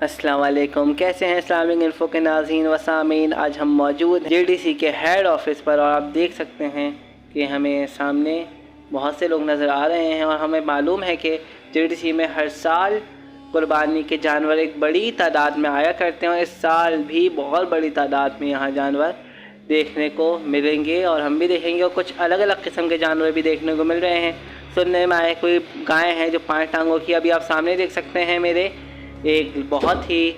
अस्सलाम वालेकुम, कैसे हैं इस्लामिक इन्फो के नाज़रीन व सामीन। आज हम मौजूद हैं जेडीसी के हेड ऑफ़िस पर और आप देख सकते हैं कि हमें सामने बहुत से लोग नज़र आ रहे हैं और हमें मालूम है कि जेडीसी में हर साल कुर्बानी के जानवर एक बड़ी तादाद में आया करते हैं और इस साल भी बहुत बड़ी तादाद में यहाँ जानवर देखने को मिलेंगे और हम भी देखेंगे और कुछ अलग अलग किस्म के जानवर भी देखने को मिल रहे हैं। सुनने में आए कोई गाय है जो 5 टांगों की, अभी आप सामने देख सकते हैं मेरे एक बहुत ही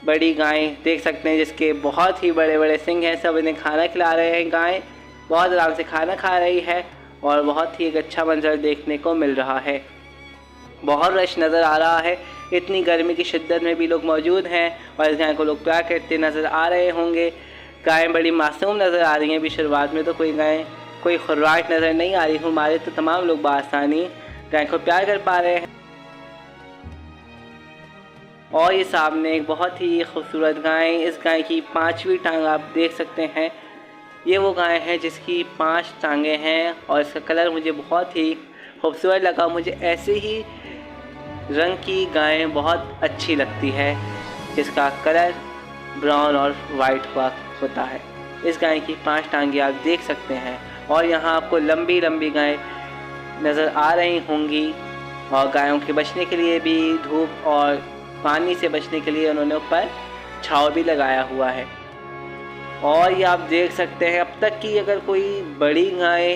बड़ी गाय देख सकते हैं जिसके बहुत ही बड़े बड़े सिंग हैं। सब इन्हें खाना खिला रहे हैं। गाय बहुत आराम से खाना खा रही है और बहुत ही एक अच्छा मंजर देखने को मिल रहा है। बहुत रश नज़र आ रहा है। इतनी गर्मी की शिद्दत में भी लोग मौजूद हैं और इस गाय को लोग प्यार करते नज़र आ रहे होंगे। गायें बड़ी मासूम नज़र आ रही हैं। अभी शुरुआत में तो कोई खुर्राहट नज़र नहीं आ रही। हमारे तो तमाम लोग बआसानी गाय को प्यार कर पा रहे हैं। और ये सामने एक बहुत ही खूबसूरत गाय, इस गाय की 5वीं टांग आप देख सकते हैं। ये वो गाय है जिसकी 5 टांगें हैं और इसका कलर मुझे बहुत ही खूबसूरत लगा। मुझे ऐसे ही रंग की गायें बहुत अच्छी लगती है जिसका कलर ब्राउन और वाइट होता है। इस गाय की 5 टांगें आप देख सकते हैं और यहाँ आपको लंबी लंबी गायें नज़र आ रही होंगी और गायों के बचने के लिए भी धूप और पानी से बचने के लिए उन्होंने ऊपर छांव भी लगाया हुआ है। और ये आप देख सकते हैं अब तक की अगर कोई बड़ी गाय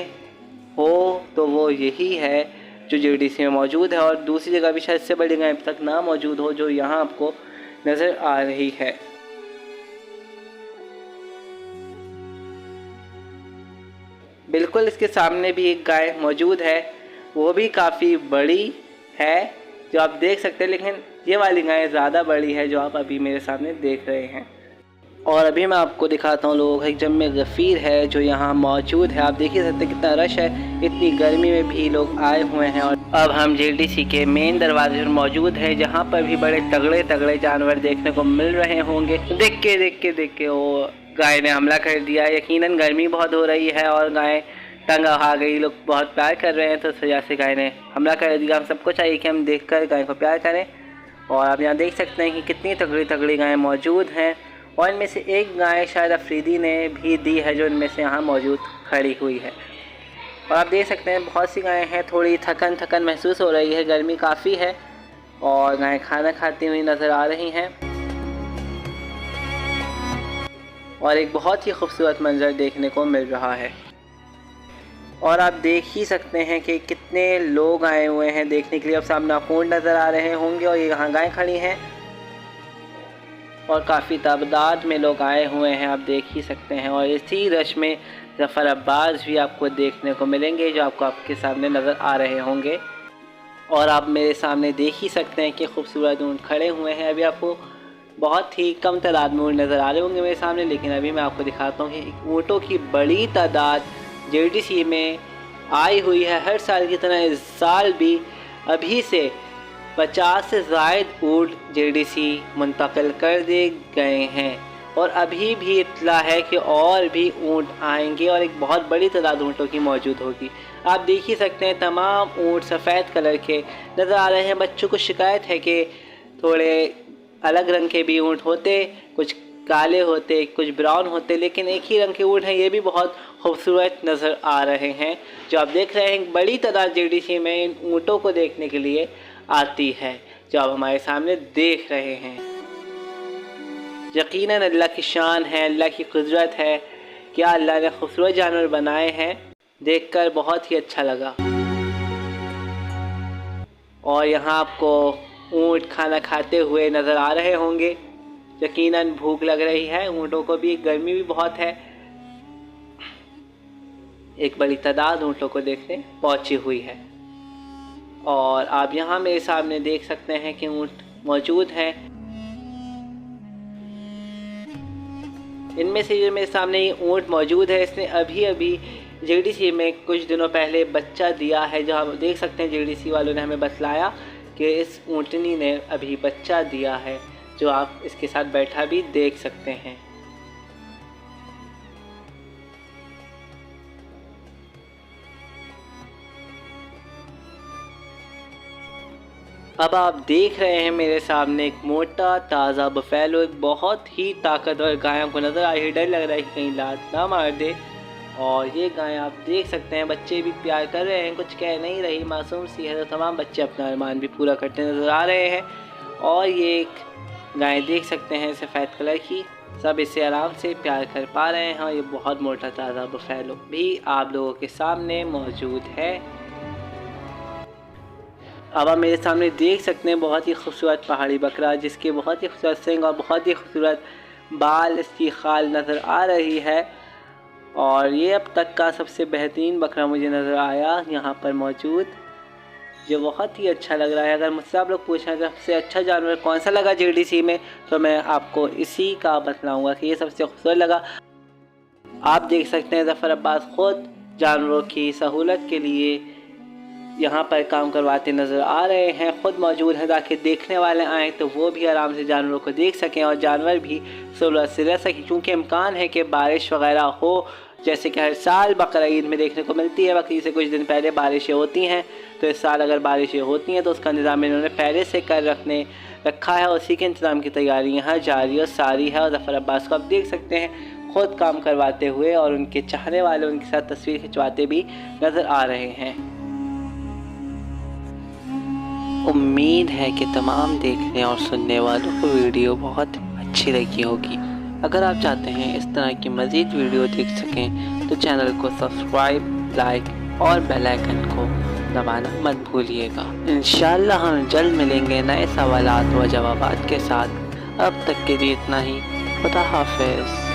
हो तो वो यही है जो जेडीसी में मौजूद है और दूसरी जगह भी शायद इससे बड़ी गाय अब तक ना मौजूद हो जो यहाँ आपको नज़र आ रही है। बिल्कुल इसके सामने भी एक गाय मौजूद है, वो भी काफ़ी बड़ी है जो आप देख सकते हैं, लेकिन ये वाली गाय ज़्यादा बड़ी है जो आप अभी मेरे सामने देख रहे हैं। और अभी मैं आपको दिखाता हूँ लोगों का एक जम्मे गफ़ीर है जो यहाँ मौजूद है। आप देख ही सकते हैं कितना रश है। इतनी गर्मी में भी लोग आए हुए हैं और अब हम जेडीसी के मेन दरवाजे पर मौजूद हैं जहाँ पर भी बड़े तगड़े तगड़े जानवर देखने को मिल रहे होंगे। देख के वो गाय ने हमला कर दिया। यकीनन गर्मी बहुत हो रही है और गाय तंग आ गई। लोग बहुत प्यार कर रहे हैं तो इस वजह से गाय ने हमला कर दिया। हम सबको चाहिए कि हम देखकर गाय को प्यार करें। और आप यहाँ देख सकते हैं कि कितनी तगड़ी तगड़ी गायें मौजूद हैं और इनमें से एक गाय शायद अफरीदी ने भी दी है जो इनमें से यहाँ मौजूद खड़ी हुई है। और आप देख सकते हैं बहुत सी गायें हैं, थोड़ी थकन महसूस हो रही है, गर्मी काफ़ी है और गायें खाना खाती हुई नज़र आ रही हैं और एक बहुत ही खूबसूरत मंजर देखने को मिल रहा है। और आप देख ही सकते हैं कि कितने लोग आए हुए हैं देखने के लिए। अब सामने आपको ऊँट नज़र आ रहे होंगे और ये यहाँ गायें खड़ी हैं और काफ़ी तादाद में लोग आए हुए हैं, आप देख ही सकते हैं। और इसी रश में ज़फ़र अब्बास भी आपको देखने को मिलेंगे जो आपके सामने नज़र आ रहे होंगे। और आप मेरे सामने देख ही सकते हैं कि खूबसूरत ऊँट खड़े हुए हैं। अभी आपको बहुत ही कम तादाद में ऊँट नज़र आ रहे होंगे मेरे सामने, लेकिन अभी मैं आपको दिखाता हूँ कि ऊँटों की बड़ी तादाद जेडीसी में आई हुई है। हर साल की तरह इस साल भी अभी से 50 से ज़ायद ऊँट जेडीसी मुंतकिल कर दिए गए हैं और अभी भी इत्तला है कि और भी ऊँट आएंगे और एक बहुत बड़ी तादाद ऊँटों की मौजूद होगी। आप देख ही सकते हैं तमाम ऊँट सफ़ेद कलर के नज़र आ रहे हैं। बच्चों को शिकायत है कि थोड़े अलग रंग के भी ऊँट होते, कुछ काले होते, कुछ ब्राउन होते, लेकिन एक ही रंग के ऊँट हैं। ये भी बहुत खूबसूरत नज़र आ रहे हैं जो आप देख रहे हैं। बड़ी तादाद जेडीसी में इन ऊँटों को देखने के लिए आती है जो आप हमारे सामने देख रहे हैं। यकीनन अल्लाह की शान है, अल्लाह की कुदरत है। क्या अल्लाह ने खूबसूरत जानवर बनाए हैं, देखकर बहुत ही अच्छा लगा। और यहाँ आपको ऊँट खाना खाते हुए नज़र आ रहे होंगे। यकीनन भूख लग रही है ऊँटों को भी, गर्मी भी बहुत है। एक बड़ी तादाद ऊँटों को देखने पहुँची हुई है और आप यहाँ मेरे सामने देख सकते हैं कि ऊँट मौजूद हैं। इनमें से जो मेरे सामने ये ऊँट मौजूद है इसने अभी अभी जेडीसी में कुछ दिनों पहले बच्चा दिया है। जो आप देख सकते हैं जेडीसी वालों ने हमें बतलाया कि इस ऊँटनी ने अभी बच्चा दिया है जो आप इसके साथ बैठा भी देख सकते हैं। अब आप देख रहे हैं मेरे सामने एक मोटा ताज़ा बफेलो, एक बहुत ही ताकतवर गाय को नज़र आ रही है। डर लग रहा है कि कहीं लात ना मार दे। और ये गाय आप देख सकते हैं बच्चे भी प्यार कर रहे हैं, कुछ कह नहीं रही, मासूम सी है। तो तमाम बच्चे अपना अरमान भी पूरा करते नज़र आ रहे हैं। और ये एक गाय देख सकते हैं सफ़ेद कलर की, सब इसे आराम से प्यार कर पा रहे हैं। और ये बहुत मोटा ताज़ा बफेलो भी आप लोगों के सामने मौजूद है। अब आप मेरे सामने देख सकते हैं बहुत ही खूबसूरत पहाड़ी बकरा, जिसके बहुत ही खूबसूरत सींग और बहुत ही खूबसूरत बाल, इसकी खाल नज़र आ रही है। और ये अब तक का सबसे बेहतरीन बकरा मुझे नज़र आया यहाँ पर मौजूद, जो बहुत ही अच्छा लग रहा है। अगर मुझसे आप लोग पूछें सबसे अच्छा जानवर कौन सा लगा JDC में, तो मैं आपको इसी का बतलाऊँगा कि ये सबसे खूबसूरत लगा। आप देख सकते हैं ज़फ़र अब्बास ख़ुद जानवरों की सहूलत के लिए यहाँ पर काम करवाते नज़र आ रहे हैं, ख़ुद मौजूद हैं ताकि देखने वाले आएँ तो वो भी आराम से जानवरों को देख सकें और जानवर भी सहूलत से रह सकें। क्योंकि इम्कान है कि बारिश वगैरह हो, जैसे कि हर साल बकरा ईद में देखने को मिलती है। बकरीद से कुछ दिन पहले बारिशें होती हैं, तो इस साल अगर बारिशें होती हैं तो उसका इंतज़ाम इन्होंने पहले से कर रखा है। उसी के इंतज़ाम की तैयारी यहाँ जारी और सारी है। और ज़फ़र अब्बास को आप देख सकते हैं ख़ुद काम करवाते हुए और उनके चाहने वाले उनके साथ तस्वीर खिंचवाते भी नज़र आ रहे हैं। उम्मीद है कि तमाम देखने और सुनने वालों को वीडियो बहुत अच्छी लगी होगी। अगर आप चाहते हैं इस तरह की मज़ीद वीडियो देख सकें तो चैनल को सब्सक्राइब, लाइक और बेल आइकन को दबाना मत भूलिएगा। इंशाअल्लाह हम जल्द मिलेंगे नए सवालात व जवाबात के साथ। अब तक के लिए इतना ही। खुदा हाफ़िज़।